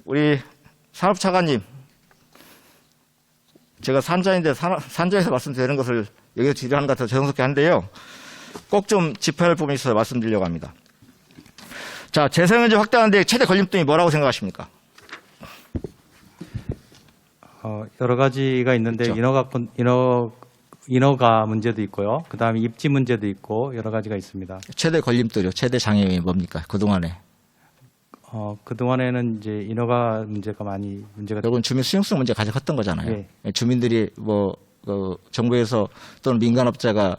우리 산업차관님, 제가 산자인데 산자에서 말씀드리는 것을 여기서 지적하는 것 같아서 죄송스럽게 한데요. 꼭 좀 짚어야 할 부분이 있어서 말씀드리려고 합니다. 자, 재생에너지 확대하는데 최대 걸림돌이 뭐라고 생각하십니까? 여러 가지가 있는데 그렇죠. 인허가 문제도 있고요. 그다음에 입지 문제도 있고 여러 가지가 있습니다. 최대 걸림돌이요. 최대 장애물이 뭡니까? 그동안에. 그동안에는 이제 인허가 문제가 많이 문제가 여러분 주민 수용성 문제 가장 컸던 거잖아요. 예. 주민들이 정부에서 또는 민간업자가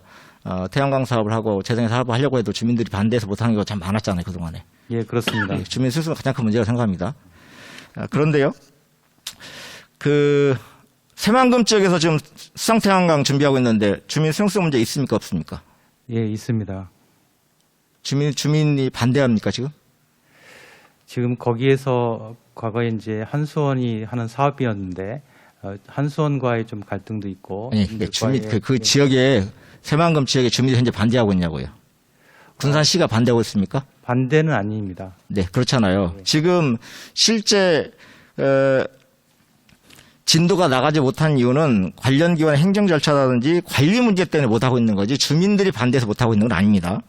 태양광 사업을 하고 재생 사업을 하려고 해도 주민들이 반대해서 못하는 경우가 참 많았잖아요. 그동안에. 예, 그렇습니다. 예, 주민 수용성은 가장 큰 문제라고 생각합니다. 그런데요. 새만금 지역에서 지금 수상태양광 준비하고 있는데 주민 수용성 문제 있습니까? 없습니까? 예, 있습니다. 주민이 반대합니까, 지금? 지금 거기에서 과거에 이제 한수원이 하는 사업이었는데 한수원과의 좀 갈등도 있고 아니, 그 지역에 새만금 지역에 주민들이 현재 반대하고 있냐고요. 군산시가 반대하고 있습니까? 반대는 아닙니다. 네, 그렇잖아요. 지금 실제 진도가 나가지 못한 이유는 관련 기관의 행정 절차라든지 관리 문제 때문에 못하고 있는 거지 주민들이 반대해서 못하고 있는 건 아닙니다.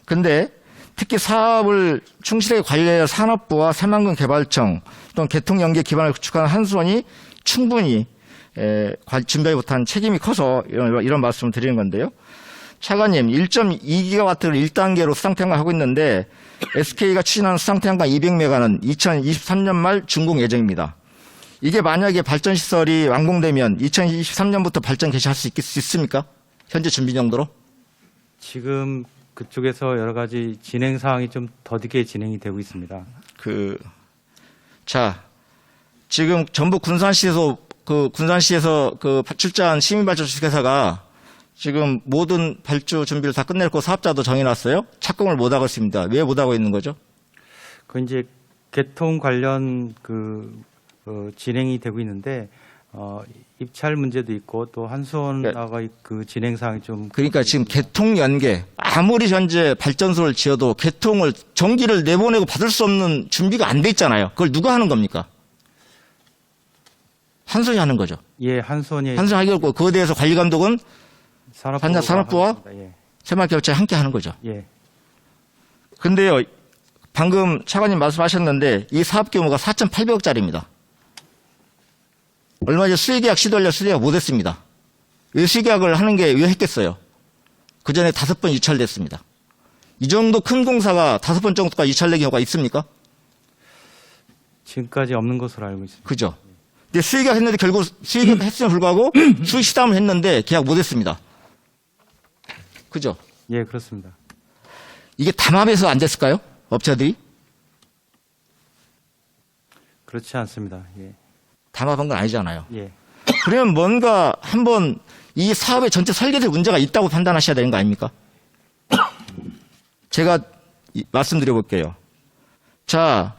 근데 특히 사업을 충실하게 관리해야 산업부와 새만금 개발청 또는 개통연계 기반을 구축하는 한수원이 충분히 준비하지 못한 책임이 커서 이런 말씀을 드리는 건데요. 차관님, 1.2GW를 1단계로 수상태양광 하고 있는데 SK가 추진하는 수상태양광 200메가는 2023년 말 준공 예정입니다. 이게 만약에 발전시설이 완공되면 2023년부터 발전 개시할 수 있습니까? 현재 준비 정도로? 지금 그쪽에서 여러 가지 진행 사항이 좀 더디게 진행이 되고 있습니다. 지금 전북 군산시에서 출자한 시민발전주택회사가 지금 모든 발주 준비를 다 끝내고 사업자도 정해놨어요. 착공을 못하고 있습니다. 왜 못하고 있는 거죠? 그 이제 개통 관련 진행이 되고 있는데 입찰 문제도 있고 또 한수원하고 그 진행 사항이 좀 그러니까 지금 개통 연계 아무리 현재 발전소를 지어도 개통을 전기를 내보내고 받을 수 없는 준비가 안 돼 있잖아요. 그걸 누가 하는 겁니까? 한수원이 하는 거죠. 예, 한수원이 하게 했고 그거에 대해서 관리 감독은 산업부와 예. 새마을개발청이 함께 하는 거죠. 예. 근데요, 방금 차관님 말씀하셨는데 이 사업 규모가 4,800억짜리입니다. 얼마 전에 수의계약 시도하려 수의계약 못했습니다. 왜 수의계약을 하는 게 왜 했겠어요? 그 전에 5번 유찰됐습니다. 이 정도 큰 공사가 5번 정도까지 유찰된 경우가 있습니까? 지금까지 없는 것으로 알고 있습니다. 그죠? 근데 수의계약 했는데 결국 수의계약 했음에 불구하고 수의 시담을 했는데 계약 못했습니다. 그죠? 예, 그렇습니다. 이게 담합해서 안 됐을까요? 업체들이? 그렇지 않습니다. 예. 담합한 건 아니잖아요. 예. 그러면 뭔가 한번 이 사업의 전체 설계에 문제가 있다고 판단하셔야 되는 거 아닙니까? 제가 말씀드려 볼게요. 자,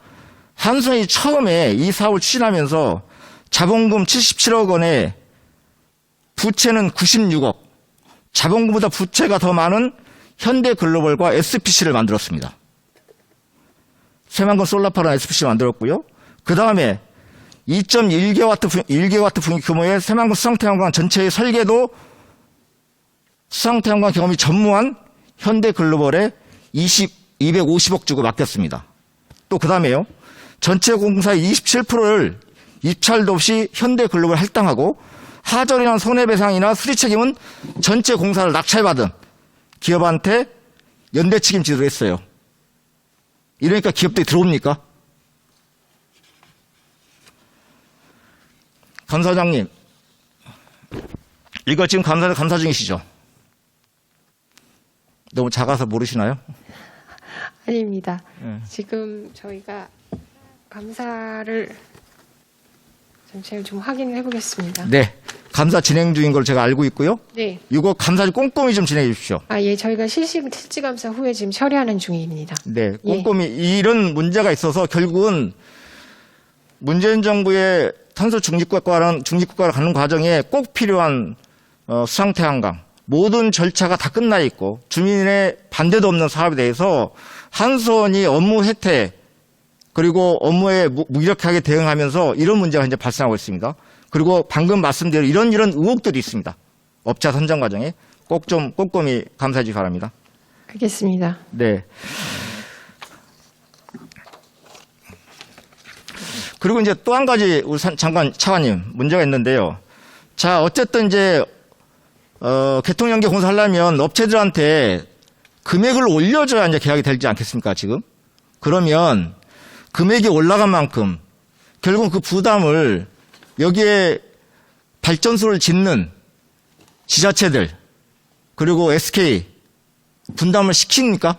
한수원이 처음에 이 사업을 추진하면서 자본금 77억 원에 부채는 96억, 자본금보다 부채가 더 많은 현대글로벌과 SPC를 만들었습니다. 새만금 솔라파라는 SPC를 만들었고요. 그 다음에 2.1GW 분기 규모의 새만금 수상태양광 전체의 설계도 수상태양광 경험이 전무한 현대글로벌에 250억 주고 맡겼습니다. 또 그 다음에요. 전체 공사의 27%를 입찰도 없이 현대글로벌 할당하고 하전이나 손해배상이나 수리 책임은 전체 공사를 낙찰받은 기업한테 연대 책임 지도를 했어요. 이러니까 기업들이 들어옵니까? 감사장님, 이거 지금 감사 중이시죠? 너무 작아서 모르시나요? 아닙니다. 네. 지금 저희가 감사를 전체를 좀 확인을 해보겠습니다. 네. 감사 진행 중인 걸 제가 알고 있고요. 네. 이거 감사 꼼꼼히 좀 진행해 주십시오. 예, 저희가 실질감사 후에 지금 처리하는 중입니다. 네. 꼼꼼히 이런 문제가 있어서 결국은 문재인 정부의 탄소 중립국가로 가는 과정에 꼭 필요한 수상태양광 모든 절차가 다 끝나 있고 주민의 반대도 없는 사업에 대해서 한수원이 업무 혜택 그리고 업무에 무기력하게 대응하면서 이런 문제가 현재 발생하고 있습니다. 그리고 방금 말씀드린 이런 의혹들이 있습니다. 업자 선정 과정에 꼭 좀 꼼꼼히 감사해 주시기 바랍니다. 알겠습니다. 네. 그리고 이제 또 한 가지 우리 장관 차관님 문제가 있는데요. 자, 어쨌든 이제 개통연계 공사하려면 업체들한테 금액을 올려줘야 이제 계약이 되지 않겠습니까, 지금? 그러면 금액이 올라간 만큼 결국 그 부담을 여기에 발전소를 짓는 지자체들 그리고 SK 분담을 시킵니까?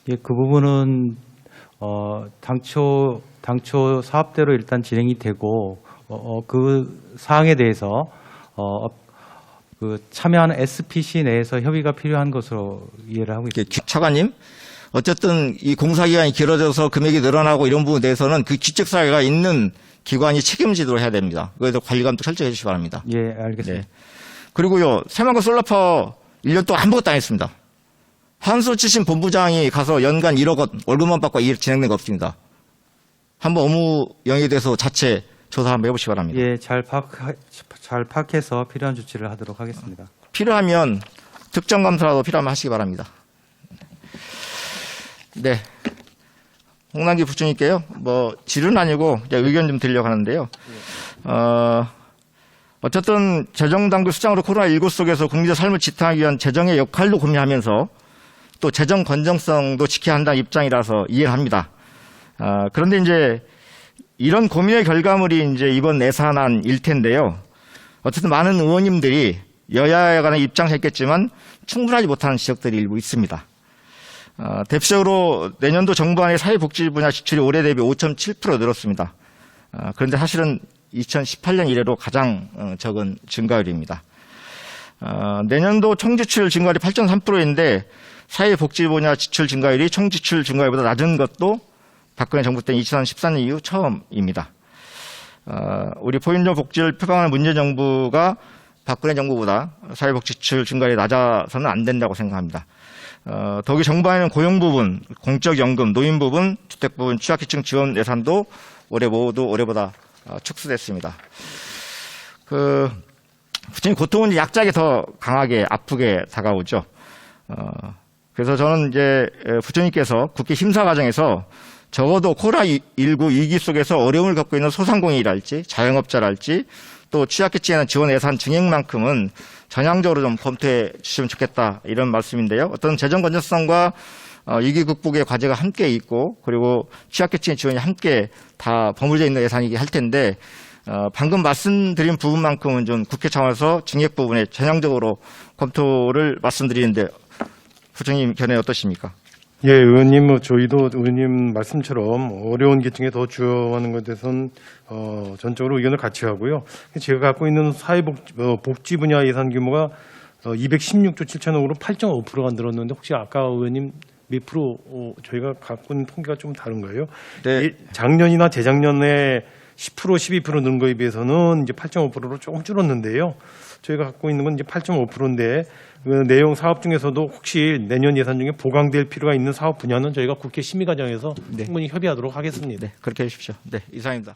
예, 그 부분은 당초 사업대로 일단 진행이 되고 그 사항에 대해서 그 참여하는 SPC 내에서 협의가 필요한 것으로 이해를 하고 있습니다. 차관님, 어쨌든 이 공사 기간이 길어져서 금액이 늘어나고 이런 부분에 대해서는 그 기책사회가 있는 기관이 책임지도록 해야 됩니다. 그래서 관리감도 철저히 해주시기 바랍니다. 예, 알겠습니다. 네. 그리고요, 새만금 솔라파워 1년 동안 아무것도 안 했습니다. 한수 출신 본부장이 가서 연간 1억 원 월급만 받고 일 진행된 거 없습니다. 한번 업무 영역에 대해서 자체 조사 한번 해보시기 바랍니다. 예, 잘 파악해서 필요한 조치를 하도록 하겠습니다. 필요하면 특정 감사라도 필요하면 하시기 바랍니다. 네. 홍남기 부총리께요. 뭐 질은 아니고 그냥 의견 좀 드리려고 하는데요. 어쨌든 재정당국 수장으로 코로나19 속에서 국민의 삶을 지탱하기 위한 재정의 역할도 고민하면서 또 재정 건정성도 지켜야 한다는 입장이라서 이해를 합니다. 그런데 이제 이런 고민의 결과물이 이제 이번 예산안일 텐데요. 어쨌든 많은 의원님들이 여야에 관한 입장이 있겠지만 충분하지 못하는 지적들이 일부 있습니다. 대표적으로 내년도 정부안의 사회복지 분야 지출이 올해 대비 5.7% 늘었습니다. 그런데 사실은 2018년 이래로 가장 적은 증가율입니다. 내년도 총지출 증가율이 8.3%인데 사회복지 분야 지출 증가율이 총지출 증가율보다 낮은 것도 박근혜 정부 때 2014년 이후 처음입니다. 우리 포인종 복지를 표방하는 문재인 정부가 박근혜 정부보다 사회복지 지출 증가율이 낮아서는 안 된다고 생각합니다. 더욱이 정부안에는 고용 부분, 공적연금, 노인 부분, 주택 부분, 취약계층 지원 예산도 올해보다 축소됐습니다. 부처님 고통은 약자에게 더 강하게 아프게 다가오죠. 그래서 저는 이제 부처님께서 국회 심사 과정에서 적어도 코로나19 위기 속에서 어려움을 겪고 있는 소상공인이랄지 자영업자랄지 또 취약계층에는 지원 예산 증액만큼은 전향적으로 좀 검토해 주시면 좋겠다 이런 말씀인데요. 어떤 재정 건전성과 위기 극복의 과제가 함께 있고 그리고 취약계층의 지원이 함께 다 버무려져 있는 예산이긴 할 텐데 방금 말씀드린 부분만큼은 좀 국회 차원에서 증액 부분에 전향적으로 검토를 말씀드리는데 부총님 견해 어떠십니까? 예, 의원님, 저희도 의원님 말씀처럼 어려운 계층에 더 지원하는 것에 대해서는 전적으로 의견을 같이 하고요. 제가 갖고 있는 사회복지 분야 예산 규모가 216조 7천억으로 8.5%가 늘었는데 혹시 아까 의원님 몇 프로 저희가 갖고 있는 통계가 좀 다른 거예요? 네. 작년이나 재작년에 10% 12% 는 거에 비해서는 이제 8.5%로 조금 줄었는데요. 저희가 갖고 있는 건 이제 8.5%인데 그 내용 사업 중에서도 혹시 내년 예산 중에 보강될 필요가 있는 사업 분야는 저희가 국회 심의 과정에서 네. 충분히 협의하도록 하겠습니다. 네, 그렇게 해주십시오. 네, 이상입니다.